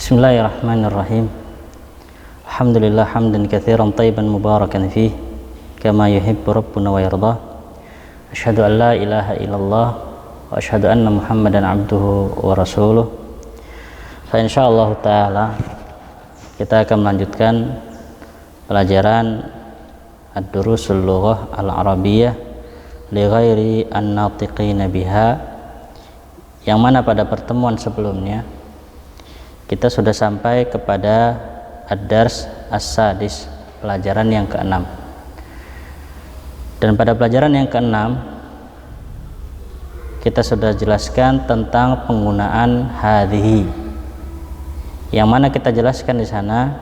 Bismillahirrahmanirrahim. Alhamdulillah hamdan katsiran thayyiban mubarakan fih kama yuhibbu rabbuna wa yardah. Asyhadu an la ilaha illallah wa asyhadu anna Muhammadan abduhu wa rasuluh. Fa insyaallah taala kita akan melanjutkan pelajaran ad-durusul lughah al-arabiyyah li ghairi an-natiqina biha, yang mana pada pertemuan sebelumnya kita sudah sampai kepada ad-dars as-sadis, pelajaran yang keenam. Dan pada pelajaran yang keenam kita sudah jelaskan tentang penggunaan hadhihi, yang mana kita jelaskan di sana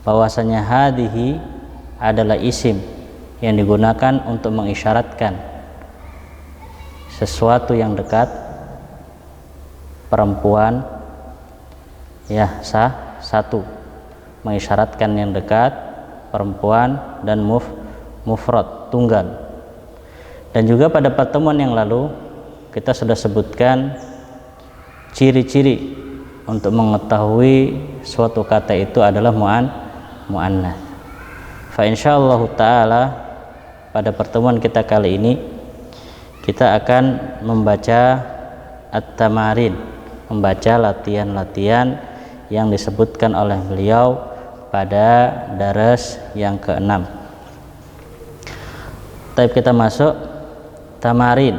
bahwasanya hadhihi adalah isim yang digunakan untuk mengisyaratkan sesuatu yang dekat, perempuan ya satu, mengisyaratkan yang dekat, perempuan, dan mufrad, tunggal. Dan juga pada pertemuan yang lalu kita sudah sebutkan ciri-ciri untuk mengetahui suatu kata itu adalah mu'annats. Fa insyaallah taala pada pertemuan kita kali ini kita akan membaca at-tamarin, membaca latihan-latihan yang disebutkan oleh beliau pada daras yang keenam. Tapi kita masuk tamarin.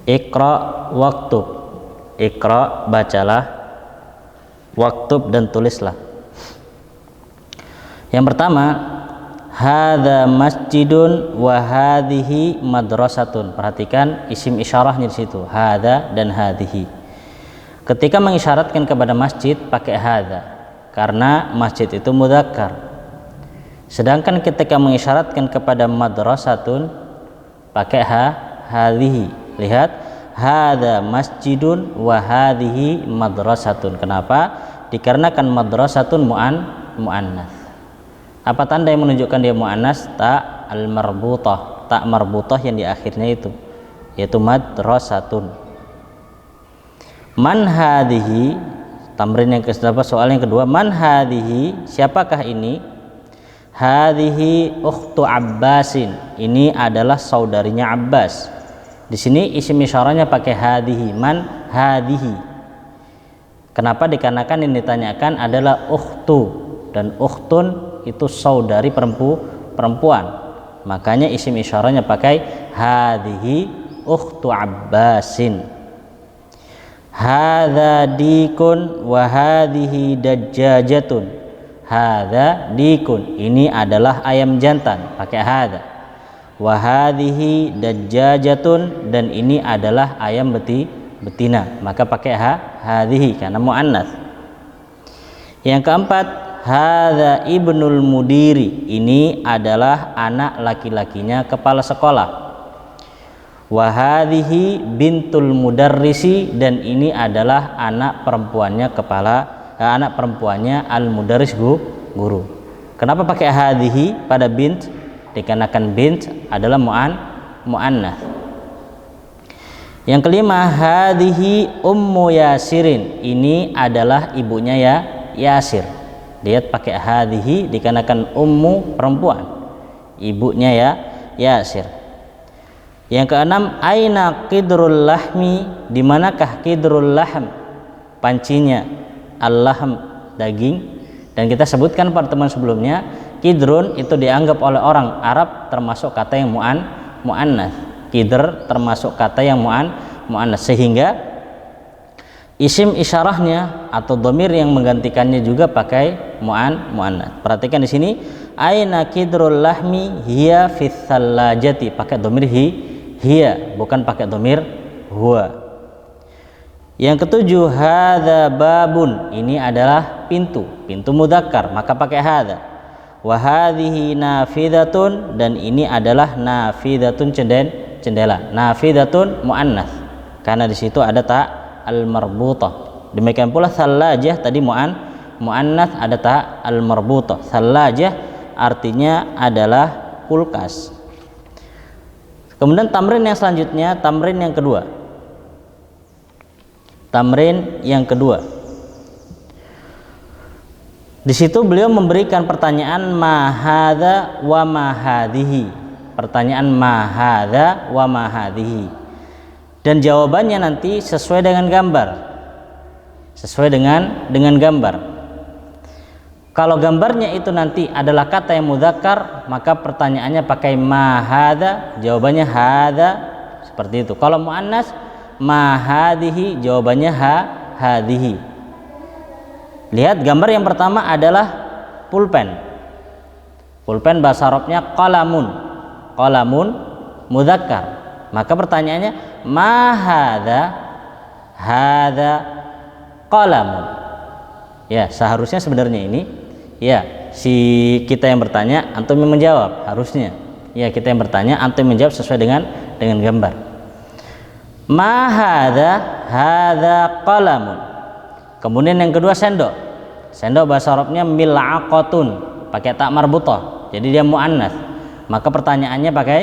Iqra waktub. Iqra, bacalah, waktub, dan tulislah. Yang pertama, hadza masjidun wa hadhihi madrasatun. Perhatikan isim isyarahnya di situ, hadza dan hadhihi. Ketika mengisyaratkan kepada masjid pakai hadza karena masjid itu mudzakkar. Sedangkan ketika mengisyaratkan kepada madrasatun pakai hadhihi. Lihat, hadza masjidun wa hadhihi madrasatun. Kenapa? Dikarenakan madrasatun muannats. Apa tanda yang menunjukkan dia muannats? Ta al-marbutah, ta marbutah yang di akhirnya itu, yaitu madrasatun. Man hadhihi, tamrin yang kedua, soal yang kedua, man hadhihi, siapakah ini? Hadhihi ukhtu Abbasin, ini adalah saudarinya Abbas. Di sini isim isyarahnya pakai hadhihi, man hadhihi. Kenapa? Dikarenakan yang ditanyakan adalah ukhtu, dan ukhtun itu saudari perempuan. Makanya isim isyarahnya pakai hadhihi ukhtu Abbasin. Hadza dikun wa hadhihi dajjajatun. Hadza dikun, ini adalah ayam jantan, pakai hadza. Wa hadhihi dajjajatun, dan ini adalah ayam betina, maka pakai hadhihi karena muannats. Yang keempat, hadza ibnul mudiri, ini adalah anak laki-lakinya kepala sekolah. Wa hadhihi bintul mudarrisi, dan ini adalah anak perempuannya anak perempuannya al mudarris, guru. Kenapa pakai hadhihi pada bint? Dikarenakan bint adalah muannats. Yang kelima, hadhihi ummu Yasirin, ini adalah ibunya Yasir. Lihat pakai hadhihi dikarenakan ummu perempuan, ibunya Yasir. Yang keenam, aina qidrul lahmi, di manakah qidrul lahm, pancinya, al-lahm, daging. Dan kita sebutkan pada teman sebelumnya, qidrun itu dianggap oleh orang Arab termasuk kata yang muannats. Qidr termasuk kata yang muannats, sehingga isim isyarahnya atau dhamir yang menggantikannya juga pakai muannats. Perhatikan di sini, aina qidrul lahmi hiya fis salajati, pakai dhamir hiya, bukan pakai dhamir huwa. Yang ketujuh, hadza babun, ini adalah pintu mudzakkar, maka pakai hadza. Wa hadhihi nafidatun, dan ini adalah nafidatun, jendela. Nafidatun muannats karena di situ ada ta al-marbutah. Demikian pula salajah tadi muannats, ada ta al-marbutah. Salajah artinya adalah kulkas. Kemudian tamrin yang selanjutnya, tamrin yang kedua. Di situ beliau memberikan pertanyaan ma hadza wa ma hadhihi. Pertanyaan ma hadza wa ma hadhihi. Dan jawabannya nanti sesuai dengan gambar. Sesuai dengan gambar. Kalau gambarnya itu nanti adalah kata yang mudzakkar, maka pertanyaannya pakai ma hadza, jawabannya hadza, seperti itu. Kalau muannas ma hadhihi, jawabannya hadhihi. Lihat gambar yang pertama adalah pulpen. Pulpen bahasa Arabnya qalamun. Qalamun mudzakkar. Maka pertanyaannya ma hadza? Hadza qalamun. Ya, seharusnya sebenarnya ini ya si kita yang bertanya, antum yang menjawab harusnya. Ya, kita yang bertanya, antum menjawab sesuai dengan gambar. Ma hadza? Hadza qalamun. Kemudian yang kedua sendok. Sendok bahasa Arabnya mil'aqatun, pakai tak marbutah. Jadi dia muannas. Maka pertanyaannya pakai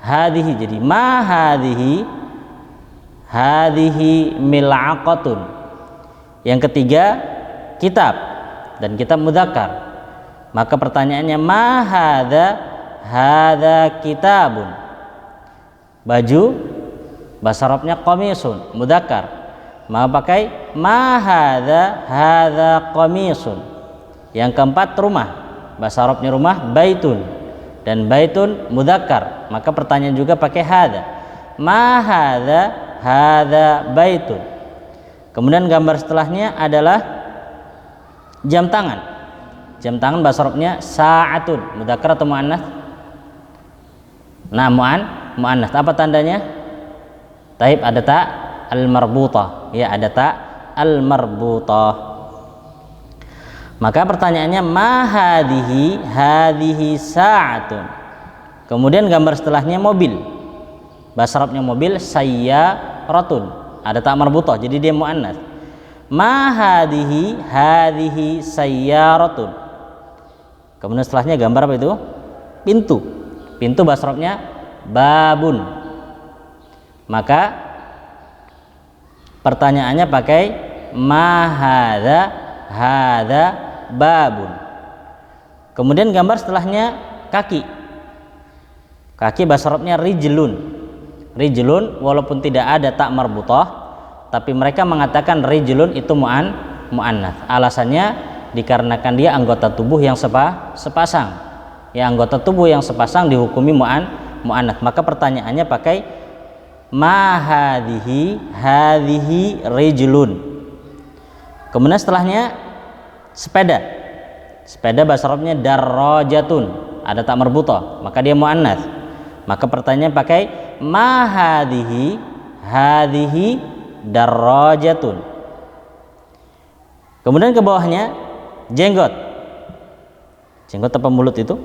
hadhihi. Jadi ma hadhihi? Hadhihi mil'aqatun. Yang ketiga kitab, dan kitab mudzakkar. Maka pertanyaannya ma hadza? Hadza kitabun. Baju bahasa Arabnya qamisun, mudzakkar. Maka pakai ma hadza? Hadza qamisun. Yang keempat rumah, bahasa Arabnya rumah baitun, dan baitun mudzakkar. Maka pertanyaan juga pakai hadza. Ma hadza? Hadza baitun. Kemudian gambar setelahnya adalah jam tangan. Jam tangan bahasa Arabnya sa'atun, mudzakkar atau muannas? Nah, muannas. Apa tandanya? Taib, ada tak al-marbutah. Ya, ada tak al-marbutah. Maka pertanyaannya ma hadhihi? Hadhihi sa'atun. Kemudian gambar setelahnya mobil. Bahasa Arabnya mobil sayyaratun. Ada tak marbutah, jadi dia muannas. Ma hadhihi? Hadhihi sayyaratun. Kemudian setelahnya gambar apa itu? Pintu. Pintu bahasa Arabnya babun. Maka pertanyaannya pakai ma hadza? Hadza babun. Kemudian gambar setelahnya kaki. Kaki bahasa Arabnya rijlun. Rijlun walaupun tidak ada tak marbutah, tapi mereka mengatakan rijlun itu muannas. Alasannya dikarenakan dia anggota tubuh yang sepasang. Ya, anggota tubuh yang sepasang dihukumi muannas. Maka pertanyaannya pakai ma hadhihi? Hadhihi rijlun. Kemudian setelahnya sepeda. Sepeda bahasa Arabnya darrajatun, ada tak marbutah, maka dia muannas. Maka pertanyaan pakai ma hadhihi? Hadhihi darrajatun. Kemudian ke bawahnya jenggot. Jenggot apa mulut itu?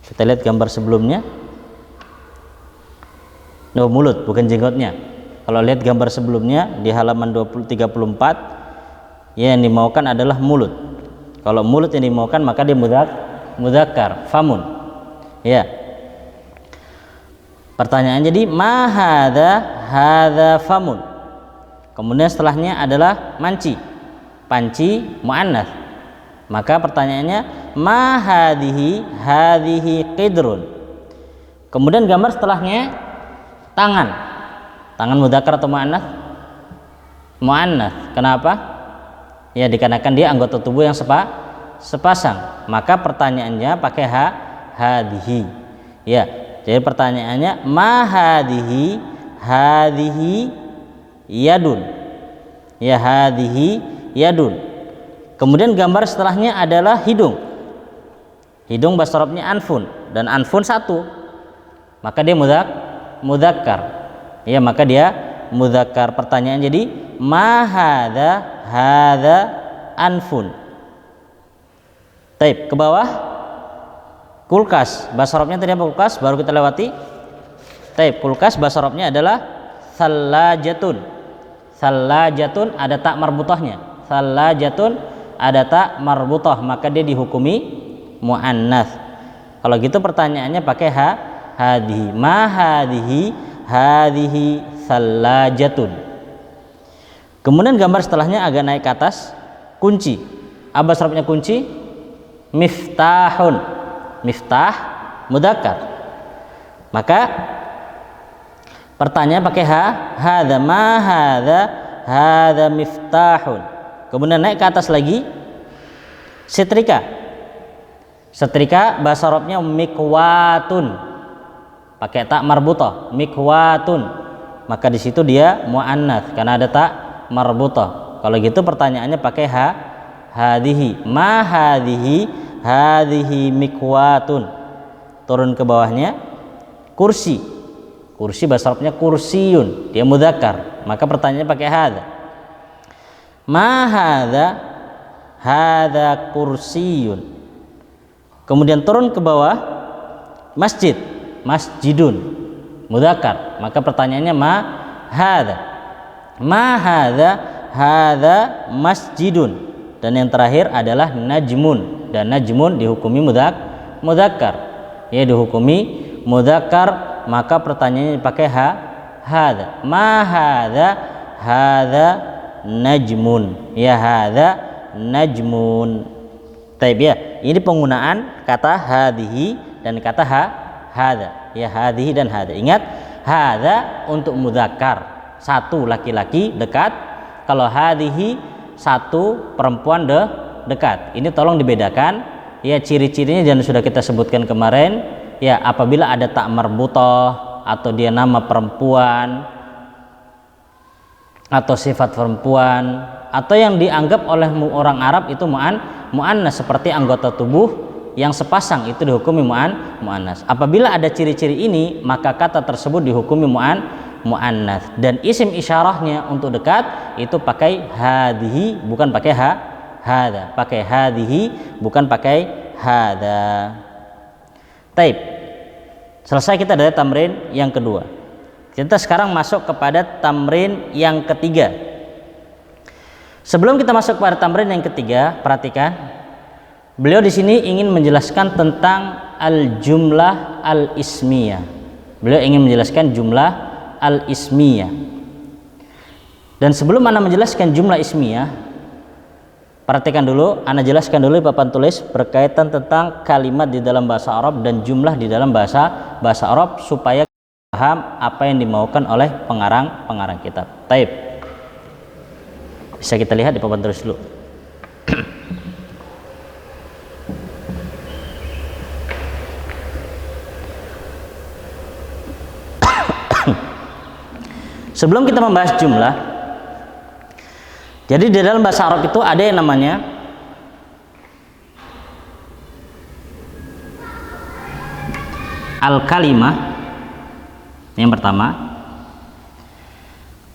Kita lihat gambar sebelumnya. No, mulut, bukan jenggotnya. Kalau lihat gambar sebelumnya di halaman 34, ya, yang dimaukan adalah mulut. Kalau mulut yang dimaukan maka dia mudzakkar, famun. Ya. Pertanyaan jadi ma hadza? Hadza famun. Kemudian setelahnya adalah manci. Panci muannas. Maka pertanyaannya ma hadhihi? Hadhihi qidrun. Kemudian gambar setelahnya tangan. Tangan mudzakkar atau muannas? Muannas. Kenapa? Ya, dikarenakan dia anggota tubuh yang sepasang. Maka pertanyaannya pakai hadhihi. Ya, jadi pertanyaannya ma hadhihi? Hadhihi yadun. Ya, hadhihi yadun. Kemudian gambar setelahnya adalah hidung. Hidung bahasa Arabnya anfun, dan anfun satu. Maka dia mudzakkar. Ya, maka dia mudzakkar. Pertanyaan jadi ma hadza? Hadza anfun. Taib, ke bawah kulkas. Bahasa Arabnya tadi apa kulkas? Baru kita lewati. Taib, kulkas bahasa Arabnya adalah thalajatun. Thalajatun ada tak marbutahnya. Thalajatun ada tak marbutah, maka dia dihukumi muannas. Kalau gitu pertanyaannya pakai hadhihi. Ma hadhihi? Hadhihi thalajatun. Kemudian gambar setelahnya agak naik ke atas, kunci. Apa sarafnya kunci? Miftahun. Miftah mudzakkar. Maka pertanyaan pakai ha, hadza ma hadza miftahun. Kemudian naik ke atas lagi, setrika. Setrika bahasa Arabnya mikwatun. Pakai tak marbutah, mikwatun. Maka di situ dia muannats karena ada tak marbutah. Kalau gitu pertanyaannya pakai ha, hadhihi. Ma hadhihi mikwatun. Turun ke bawahnya kursi. Kursi bahasa Arabnya kursiyun, dia mudzakkar. Maka pertanyaannya pakai hadza. Ma hadza kursiyun. Kemudian turun ke bawah, masjid, masjidun, mudzakkar. Maka pertanyaannya ma hadza masjidun. Dan yang terakhir adalah najmun, dan najmun dihukumi mudzakkar. Ya, dihukumi mudzakkar. Maka pertanyaannya pakai ha, hadza. Ma hadza najmun. Ya, hadza najmun. Taib ya. Ini penggunaan kata hadhihi dan kata hadza. Ya, hadhihi dan hadza. Ingat, hadza untuk mudzakkar, satu laki-laki dekat. Kalau hadhihi satu perempuan dekat. Ini tolong dibedakan. Ya, ciri-cirinya dan sudah kita sebutkan kemarin. Ya, apabila ada tak marbutah atau dia nama perempuan atau sifat perempuan atau yang dianggap oleh orang Arab itu mu'annas seperti anggota tubuh yang sepasang, itu dihukumi mu'annas. Apabila ada ciri-ciri ini, maka kata tersebut dihukumi mu'annas. Dan isim isyarahnya untuk dekat itu pakai hadhihi, bukan pakai hadza. Pakai hadhihi, bukan pakai hadza. Taib. Selesai kita dari tamrin yang kedua. Kita sekarang masuk kepada tamrin yang ketiga. Sebelum kita masuk kepada tamrin yang ketiga, perhatikan. Beliau di sini ingin menjelaskan tentang al-jumlah al-ismiyah. Beliau ingin menjelaskan jumlah al-ismiyah. Dan sebelum Anda menjelaskan jumlah ismiyah, perhatikan dulu, Anda jelaskan dulu di papan tulis berkaitan tentang kalimat di dalam bahasa Arab dan jumlah di dalam bahasa Arab supaya paham apa yang dimaukan oleh pengarang kitab. Taib. Bisa kita lihat di papan tulis dulu. Sebelum kita membahas jumlah, jadi di dalam bahasa Arab itu ada yang namanya al-kalimah, yang pertama.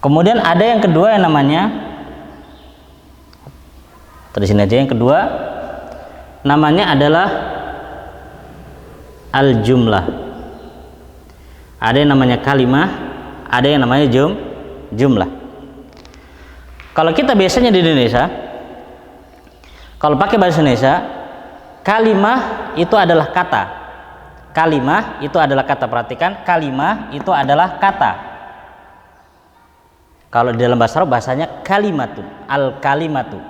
Kemudian ada yang kedua yang namanya, terus ini aja, yang kedua namanya adalah al-jumlah. Ada yang namanya kalimah, ada yang namanya jumlah. Kalau kita biasanya di Indonesia, kalau pakai bahasa Indonesia, kalimah itu adalah kata. Kalimah itu adalah kata. Perhatikan, kalimah itu adalah kata. Kalau di dalam bahasa Arab bahasanya kalimatun, al-kalimatu.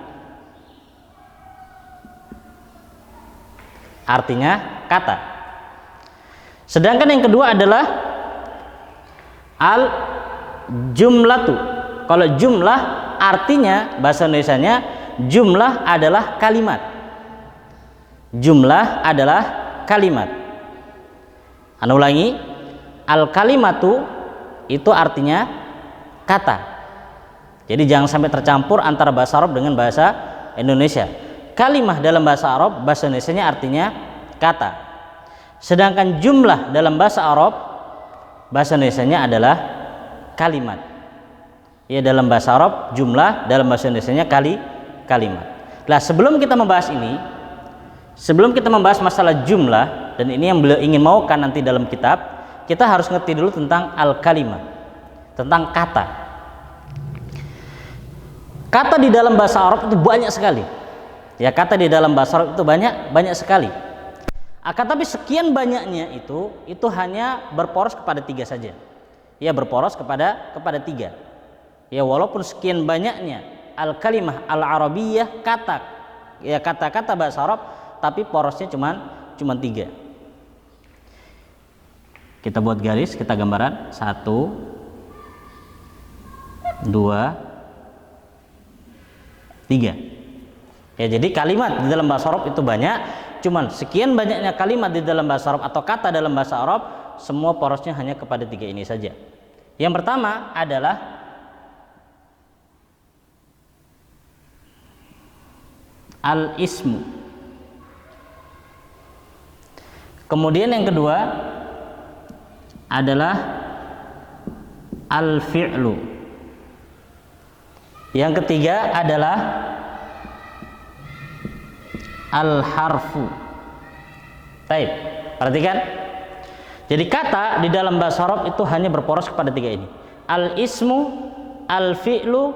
Artinya kata. Sedangkan yang kedua adalah al-jumlatu. Kalau jumlah artinya bahasa Indonesianya jumlah adalah kalimat. Jumlah adalah kalimat. Anda ulangi, al-kalimatu itu artinya kata. Jadi jangan sampai tercampur antara bahasa Arab dengan bahasa Indonesia. Kalimah dalam bahasa Arab, bahasa Indonesianya artinya kata. Sedangkan jumlah dalam bahasa Arab, bahasa Indonesianya adalah kalimat. Ya, dalam bahasa Arab jumlah, dalam bahasa Indonesianya kalimat. Nah, sebelum kita membahas ini, sebelum kita membahas masalah jumlah, dan ini yang beliau ingin maukan nanti dalam kitab, kita harus ngerti dulu tentang al-kalimah, tentang kata. Kata di dalam bahasa Arab itu banyak sekali. Ya, kata di dalam bahasa Arab itu banyak sekali. Akan tapi sekian banyaknya itu hanya berporos kepada tiga saja. Ya, berporos kepada tiga. Ya, walaupun sekian banyaknya al-kalimah al-arabiyyah, kata ya kata-kata bahasa Arab tapi porosnya cuman 3. Kita buat garis, kita gambaran 1 2 3. Ya, jadi kalimat di dalam bahasa Arab itu banyak, cuman sekian banyaknya kalimat di dalam bahasa Arab atau kata dalam bahasa Arab, semua porosnya hanya kepada 3 ini saja. Yang pertama adalah al-ismu. Kemudian yang kedua adalah al-fi'lu. Yang ketiga adalah al-harfu. Baik, perhatikan. Jadi kata di dalam bahasa Arab itu hanya berporos kepada 3 ini. Al-ismu, al-fi'lu,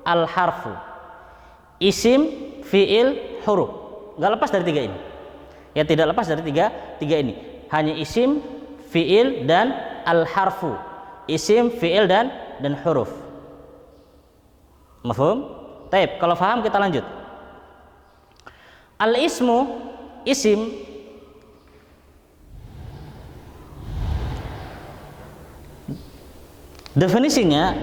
al-harfu. Isim, fi'il, huruf. Enggak lepas dari 3 ini. Ya, tidak lepas dari tiga ini. Hanya isim, fi'il, dan al-harfu. Isim, fi'il, dan huruf. Mafhum? Baik, kalau paham kita lanjut. Al-ismu, isim, definisinya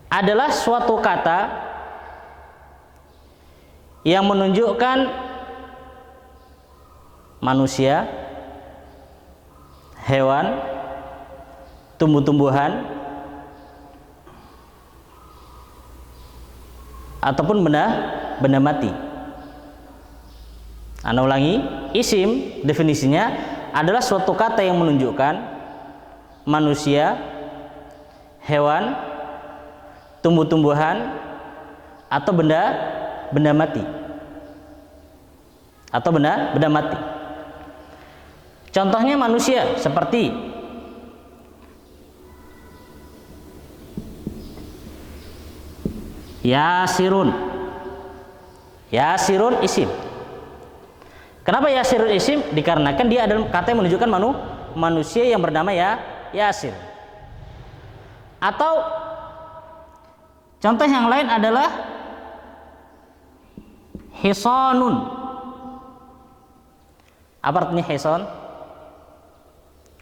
adalah suatu kata yang menunjukkan manusia, hewan, tumbuh-tumbuhan, ataupun benda mati. Ana ulangi, isim definisinya adalah suatu kata yang menunjukkan manusia, hewan, tumbuh-tumbuhan, atau benda mati. Atau benda mati. Contohnya manusia seperti Yasirun. Yasirun isim. Kenapa Yasirun isim? Dikarenakan dia adalah kata yang menunjukkan manusia yang bernama Yasir. Atau contoh yang lain adalah Hisanun. Apa artinya Hisan?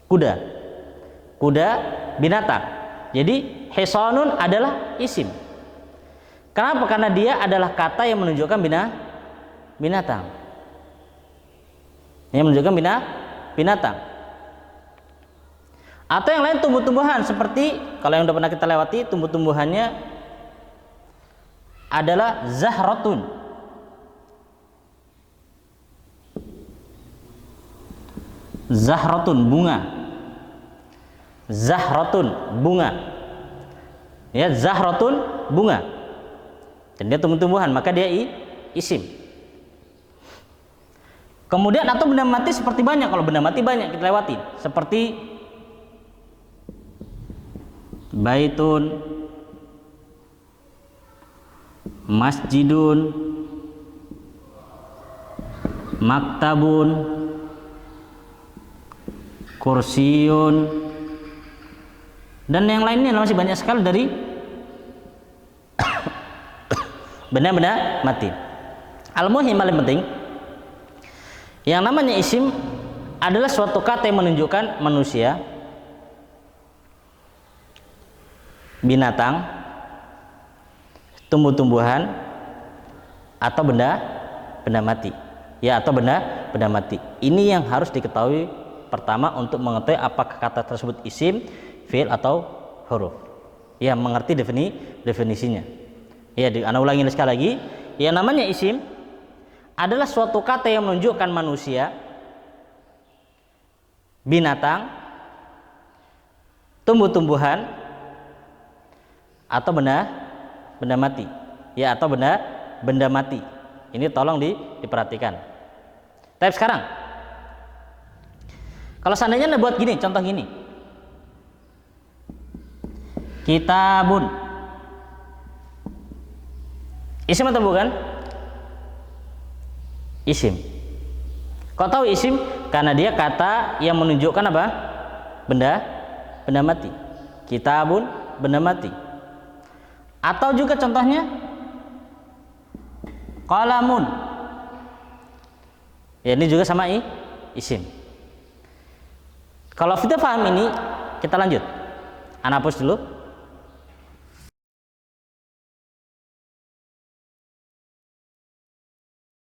Kuda. Kuda binatang. Jadi Hisanun adalah isim. Kenapa? Karena dia adalah kata yang menunjukkan binatang. Yang menunjukkan binatang. Atau yang lain tumbuh-tumbuhan, seperti kalau yang sudah pernah kita lewati, tumbuh-tumbuhannya adalah zahratun. Zahratun, bunga. Zahratun, bunga. Ya, zahratun, bunga. Dan dia tumbuh-tumbuhan, maka dia isim. Kemudian atau benda mati seperti banyak. Kalau benda mati banyak kita lewati, seperti baitun, masjidun, maktabun, kursiyun, dan yang lainnya masih banyak sekali dari benda-benda mati. Al-muhim, paling penting, yang namanya isim adalah suatu kata yang menunjukkan manusia, binatang, tumbuh-tumbuhan, atau benda mati. Ya, atau benda mati. Ini yang harus diketahui pertama untuk mengetahui apakah kata tersebut isim, fi'il, atau huruf. Ya, mengerti definisinya. Ya, ana ulangi sekali lagi. Yang namanya isim adalah suatu kata yang menunjukkan manusia, binatang, tumbuh-tumbuhan, atau benda mati. Ya, atau benda mati. Ini tolong diperhatikan. Tapi sekarang, kalau seandainya Anda buat gini, contoh gini, kitabun, isim atau bukan? Isim. Kok tahu isim? Karena dia kata yang menunjukkan apa? Benda mati. Kitabun, benda mati. Atau juga contohnya qalamun. Ya, ini juga sama isim. Kalau kita paham ini, kita lanjut. Ana hapus dulu.